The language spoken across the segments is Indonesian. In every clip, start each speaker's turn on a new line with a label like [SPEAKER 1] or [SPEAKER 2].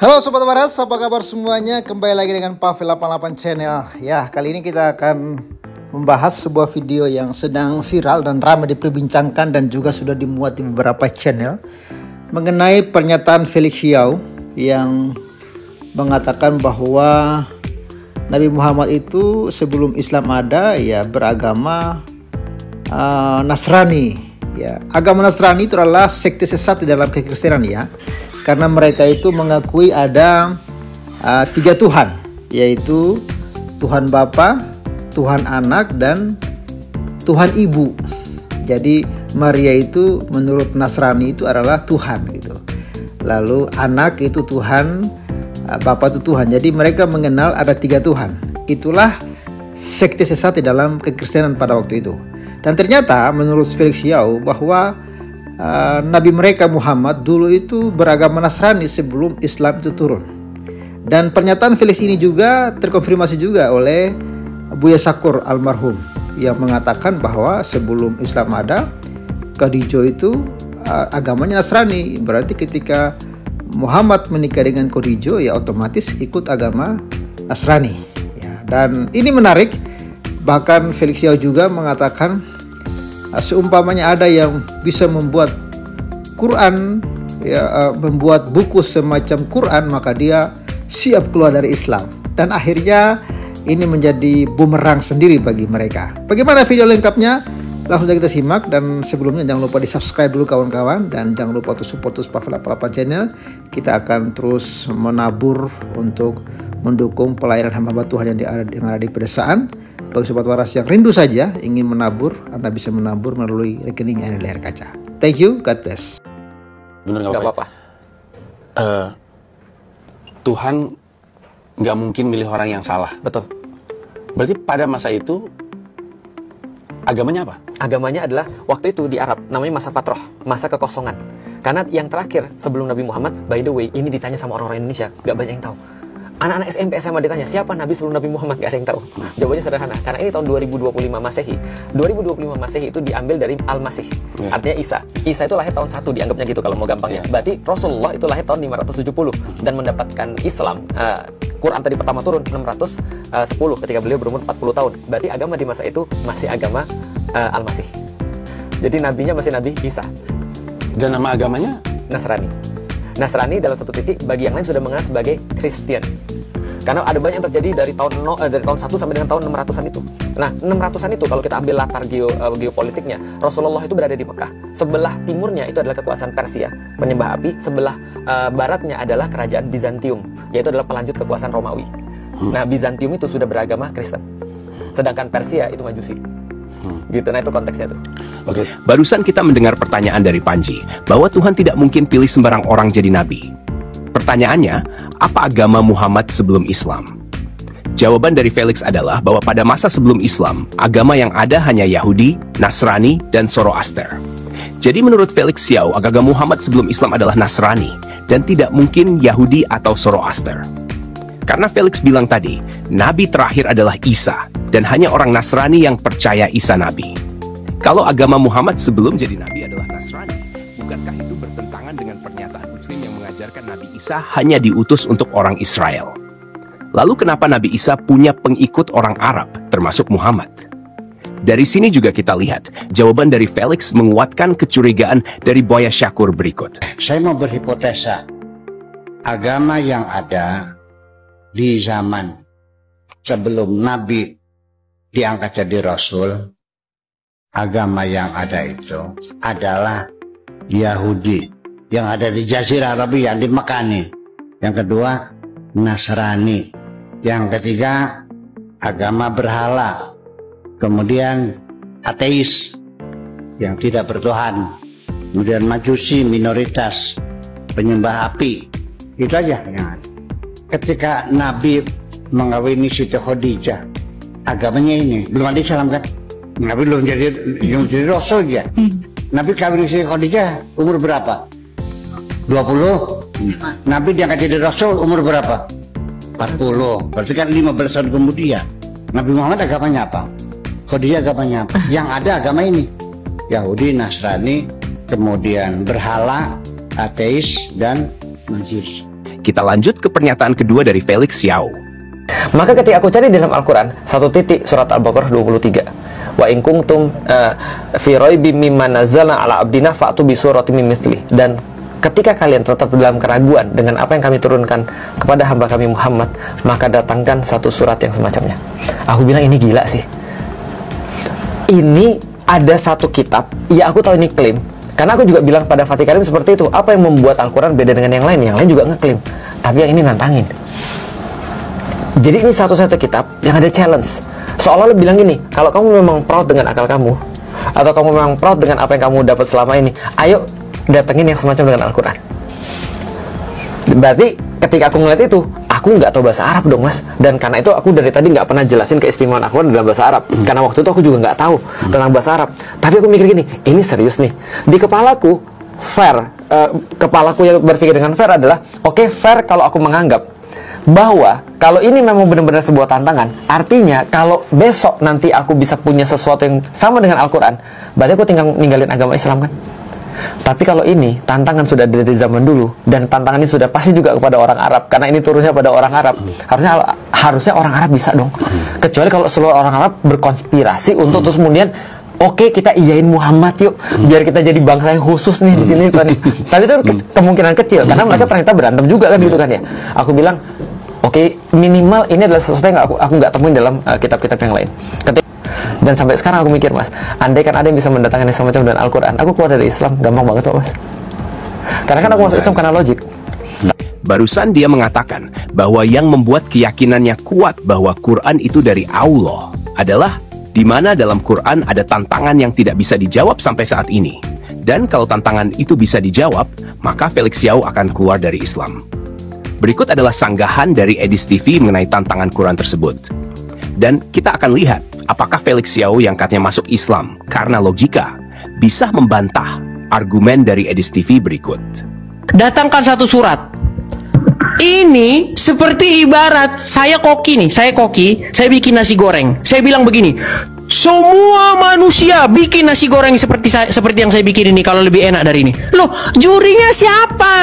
[SPEAKER 1] Halo Sobat Waras, apa kabar semuanya? Kembali lagi dengan Pavel 88 Channel. Ya, kali ini kita akan membahas sebuah video yang sedang viral dan ramai diperbincangkan dan juga sudah dimuat di beberapa channel mengenai pernyataan Felix Xiao yang mengatakan bahwa Nabi Muhammad itu sebelum Islam ada ya beragama Nasrani. Ya, agama Nasrani itu adalah sekte sesat di dalam kekristenan ya. Karena mereka itu mengakui ada tiga Tuhan, yaitu Tuhan Bapa, Tuhan Anak, dan Tuhan Ibu. Jadi Maria itu menurut Nasrani itu adalah Tuhan gitu. Lalu anak itu Tuhan, Bapa itu Tuhan. Jadi mereka mengenal ada tiga Tuhan. Itulah sekte sesat di dalam kekristenan pada waktu itu. Dan ternyata menurut Felix Xiao bahwa Nabi mereka Muhammad dulu itu beragama Nasrani sebelum Islam itu turun. Dan pernyataan Felix ini juga terkonfirmasi juga oleh Buya Syakur almarhum yang mengatakan bahwa sebelum Islam ada, Khadijah itu agamanya Nasrani. Berarti ketika Muhammad menikah dengan Khadijah ya otomatis ikut agama Nasrani ya. Dan ini menarik, bahkan Felix Xiao juga mengatakan seumpamanya ada yang bisa membuat Quran ya, membuat buku semacam Quran, maka dia siap keluar dari Islam. Dan akhirnya ini menjadi bumerang sendiri bagi mereka. Bagaimana video lengkapnya? Langsung saja kita simak. Dan sebelumnya jangan lupa di subscribe dulu kawan-kawan. Dan jangan lupa untuk support Pavel 88 Channel. Kita akan terus menabur untuk mendukung pelayanan hamba Tuhan yang ada di pedesaan. Bagi Sobat Waras yang rindu saja ingin menabur, Anda bisa menabur melalui rekening yang ada di layar kaca. Thank you, God bless.
[SPEAKER 2] Bener nggak apa-apa. Tuhan nggak mungkin milih orang yang salah.
[SPEAKER 3] Betul.
[SPEAKER 2] Berarti pada masa itu agamanya apa?
[SPEAKER 3] Agamanya adalah waktu itu di Arab namanya masa fatroh, masa kekosongan. Karena yang terakhir sebelum Nabi Muhammad, by the way, ini ditanya sama orang-orang Indonesia, nggak banyak yang tahu. Anak-anak SMP SMA ditanya siapa Nabi sebelum Nabi Muhammad, gak ada yang tahu. Jawabannya sederhana, karena ini tahun 2025 Masehi. 2025 Masehi itu diambil dari Al-Masih, artinya Isa. Isa itu lahir tahun 1, dianggapnya gitu kalau mau gampangnya. Berarti Rasulullah itu lahir tahun 570 dan mendapatkan Islam. Quran tadi pertama turun 610 ketika beliau berumur 40 tahun. Berarti agama di masa itu masih agama Al-Masih. Jadi nabinya masih Nabi Isa.
[SPEAKER 2] Dan nama agamanya?
[SPEAKER 3] Nasrani. Nasrani dalam satu titik bagi yang lain sudah mengenal sebagai Kristen. Karena ada banyak yang terjadi dari tahun 1 sampai dengan tahun 600-an itu. Nah, 600-an itu kalau kita ambil latar geopolitiknya, Rasulullah itu berada di Mekah. Sebelah timurnya itu adalah kekuasaan Persia, penyembah api. Sebelah baratnya adalah kerajaan Bizantium, yaitu adalah pelanjut kekuasaan Romawi. Nah, Bizantium itu sudah beragama Kristen. Sedangkan Persia itu Majusi. Gitu, nah itu konteksnya tuh.
[SPEAKER 4] Oke. Barusan kita mendengar pertanyaan dari Panji bahwa Tuhan tidak mungkin pilih sembarang orang jadi nabi. Pertanyaannya, apa agama Muhammad sebelum Islam? Jawaban dari Felix adalah bahwa pada masa sebelum Islam, agama yang ada hanya Yahudi, Nasrani, dan Zoroaster. Jadi menurut Felix Xiao, agama Muhammad sebelum Islam adalah Nasrani dan tidak mungkin Yahudi atau Zoroaster. Karena Felix bilang tadi, nabi terakhir adalah Isa, dan hanya orang Nasrani yang percaya Isa nabi. Kalau agama Muhammad sebelum jadi nabi adalah Nasrani, bukankah itu bertentangan dengan pernyataan Muslim yang mengajarkan Nabi Isa hanya diutus untuk orang Israel? Lalu kenapa Nabi Isa punya pengikut orang Arab, termasuk Muhammad? Dari sini juga kita lihat, jawaban dari Felix menguatkan kecurigaan dari Buya Syakur berikut.
[SPEAKER 5] Saya mau berhipotesa, agama yang ada di zaman sebelum Nabi diangkat jadi Rasul, agama yang ada itu adalah Yahudi yang ada di Jazirah Arabia, di Mekah nih. Yang kedua Nasrani. Yang ketiga agama berhala. Kemudian ateis yang tidak bertuhan. Kemudian Majusi, minoritas penyembah api. Itu aja yang ada. Ketika Nabi mengawini Siti Khadijah, agamanya ini belum ada Islam kan? Nabi belum jadi Rasul ya. Nabi kawin Siti Khadijah umur berapa? 20. Nabi diangkat jadi Rasul umur berapa? 40. Berarti kan 15 tahun kemudian. Nabi Muhammad agamanya apa? Khadijah agamanya apa? Yang ada agama ini, Yahudi, Nasrani, kemudian berhala, ateis, dan Majusi.
[SPEAKER 4] Kita lanjut ke pernyataan kedua dari Felix Xiao.
[SPEAKER 3] Maka ketika aku cari di dalam Al-Quran, satu titik surat Al-Baqarah 23. Wa in kuntum fi raibim mimma nazzalna ala abdina fa'tu bi suratin min mithli. Dan ketika kalian tetap dalam keraguan dengan apa yang kami turunkan kepada hamba kami Muhammad, maka datangkan satu surat yang semacamnya. Aku bilang ini gila sih. Ini ada satu kitab, ya aku tahu ini klaim. Karena aku juga bilang pada Fatih Karim seperti itu. Apa yang membuat Al-Quran beda dengan yang lain? Yang lain juga ngeklaim. Tapi yang ini nantangin. Jadi ini satu-satu kitab yang ada challenge. Seolah-olah bilang gini, kalau kamu memang proud dengan akal kamu, atau kamu memang proud dengan apa yang kamu dapat selama ini, ayo datengin yang semacam dengan Al-Quran. Berarti ketika aku ngeliat itu, aku nggak tahu bahasa Arab dong mas. Dan karena itu aku dari tadi nggak pernah jelasin keistimewaan Al-Quran dalam bahasa Arab. Karena waktu itu aku juga nggak tahu tentang bahasa Arab. Tapi aku mikir gini, ini serius nih. Di kepalaku, fair. Kepalaku yang berpikir dengan fair adalah, oke, fair kalau aku menganggap bahwa kalau ini memang benar-benar sebuah tantangan, artinya kalau besok nanti aku bisa punya sesuatu yang sama dengan Al-Quran, berarti aku tinggal ninggalin agama Islam kan? Tapi kalau ini tantangan sudah dari zaman dulu, dan tantangan ini sudah pasti juga kepada orang Arab, karena ini turunnya pada orang Arab, harusnya orang Arab bisa dong. Kecuali kalau seluruh orang Arab berkonspirasi untuk terus kemudian, oke, kita iyain Muhammad yuk, biar kita jadi bangsa yang khusus nih di sini kan. Tapi itu kemungkinan kecil, karena mereka ternyata berantem juga kan gitu kan ya. Aku bilang, oke, minimal ini adalah sesuatu yang aku nggak temuin dalam kitab-kitab yang lain. Dan sampai sekarang aku mikir mas, andai kan ada yang bisa mendatangkan yang semacam dengan Al-Quran, aku keluar dari Islam gampang banget kok mas. Karena kan aku masuk Islam karena logik.
[SPEAKER 4] Barusan dia mengatakan bahwa yang membuat keyakinannya kuat bahwa Quran itu dari Allah adalah di mana dalam Quran ada tantangan yang tidak bisa dijawab sampai saat ini. Dan kalau tantangan itu bisa dijawab, maka Felix Xiao akan keluar dari Islam. Berikut adalah sanggahan dari Edis TV mengenai tantangan Quran tersebut. Dan kita akan lihat apakah Felix Xiao yang katanya masuk Islam karena logika bisa membantah argumen dari Edis TV berikut.
[SPEAKER 6] Datangkan satu surat. Ini seperti ibarat saya koki nih, saya bikin nasi goreng. Saya bilang begini, semua manusia bikin nasi goreng seperti yang saya bikin ini kalau lebih enak dari ini. Loh, jurinya siapa?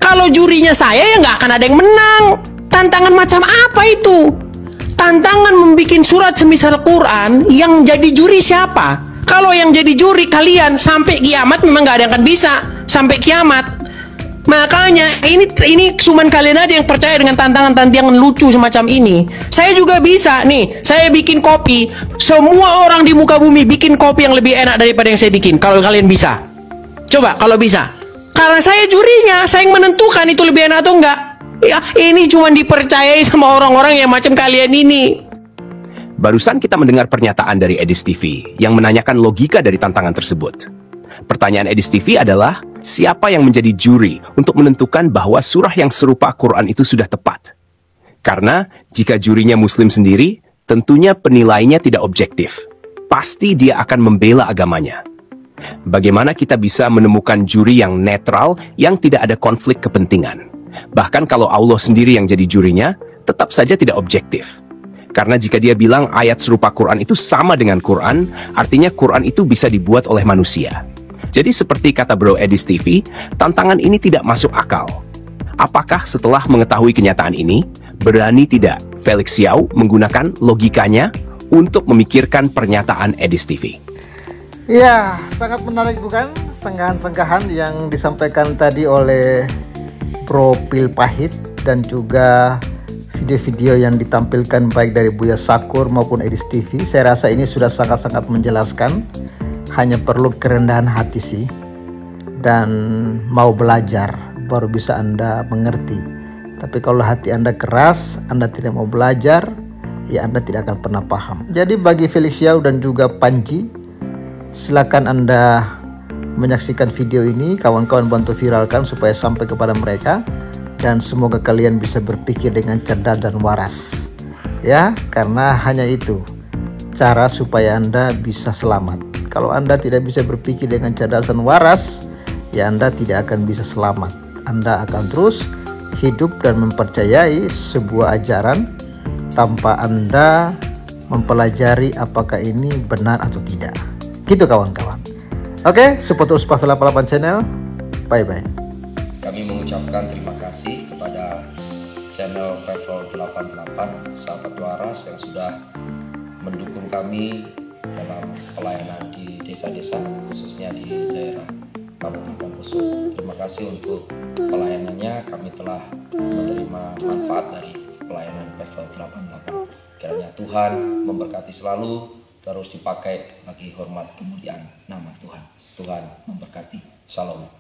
[SPEAKER 6] Kalau jurinya saya ya nggak akan ada yang menang. Tantangan macam apa itu? Tantangan membuat surat semisal Quran, yang jadi juri siapa? Kalau yang jadi juri kalian sampai kiamat memang nggak ada yang akan bisa sampai kiamat. Makanya ini cuman kalian aja yang percaya dengan tantangan-tantangan lucu semacam ini. Saya juga bisa nih. Saya bikin kopi. Semua orang di muka bumi bikin kopi yang lebih enak daripada yang saya bikin. Kalau kalian bisa, coba kalau bisa. Karena saya jurinya, saya yang menentukan itu lebih enak atau enggak. Ya, ini cuma dipercayai sama orang-orang yang macam kalian ini.
[SPEAKER 4] Barusan kita mendengar pernyataan dari Edis TV yang menanyakan logika dari tantangan tersebut. Pertanyaan Edis TV adalah, siapa yang menjadi juri untuk menentukan bahwa surah yang serupa Quran itu sudah tepat? Karena jika jurinya Muslim sendiri, tentunya penilainya tidak objektif. Pasti dia akan membela agamanya. Bagaimana kita bisa menemukan juri yang netral, yang tidak ada konflik kepentingan? Bahkan kalau Allah sendiri yang jadi jurinya, tetap saja tidak objektif. Karena jika dia bilang ayat serupa Quran itu sama dengan Quran, artinya Quran itu bisa dibuat oleh manusia. Jadi seperti kata Bro Edis TV, tantangan ini tidak masuk akal. Apakah setelah mengetahui kenyataan ini, berani tidak Felix Xiao menggunakan logikanya untuk memikirkan pernyataan Edis TV?
[SPEAKER 1] Ya, sangat menarik bukan? Senggahan-senggahan yang disampaikan tadi oleh Bro Pil Pahit dan juga video-video yang ditampilkan baik dari Buya Sakur maupun Edis TV. Saya rasa ini sudah sangat-sangat menjelaskan. Hanya perlu kerendahan hati sih, dan mau belajar baru bisa Anda mengerti. Tapi kalau hati Anda keras, Anda tidak mau belajar, ya Anda tidak akan pernah paham. Jadi bagi Felix Xiao dan juga Panji, silakan Anda menyaksikan video ini, kawan-kawan bantu viralkan supaya sampai kepada mereka, dan semoga kalian bisa berpikir dengan cerdas dan waras. Ya, karena hanya itu cara supaya Anda bisa selamat. Kalau Anda tidak bisa berpikir dengan cerdas dan waras, ya Anda tidak akan bisa selamat. Anda akan terus hidup dan mempercayai sebuah ajaran tanpa Anda mempelajari apakah ini benar atau tidak. Gitu kawan-kawan. Oke, support terus Pavela 88 channel. Bye-bye.
[SPEAKER 7] Kami mengucapkan terima kasih kepada kepada channel Travel 88 sahabat waras yang sudah mendukung kami dalam pelayanan di desa-desa, khususnya di daerah Kabupaten Kusut. Terima kasih untuk pelayanannya. Kami telah menerima manfaat dari pelayanan Travel 88. Kiranya Tuhan memberkati selalu, terus dipakai bagi hormat kemuliaan nama Tuhan. Tuhan memberkati. Shalom.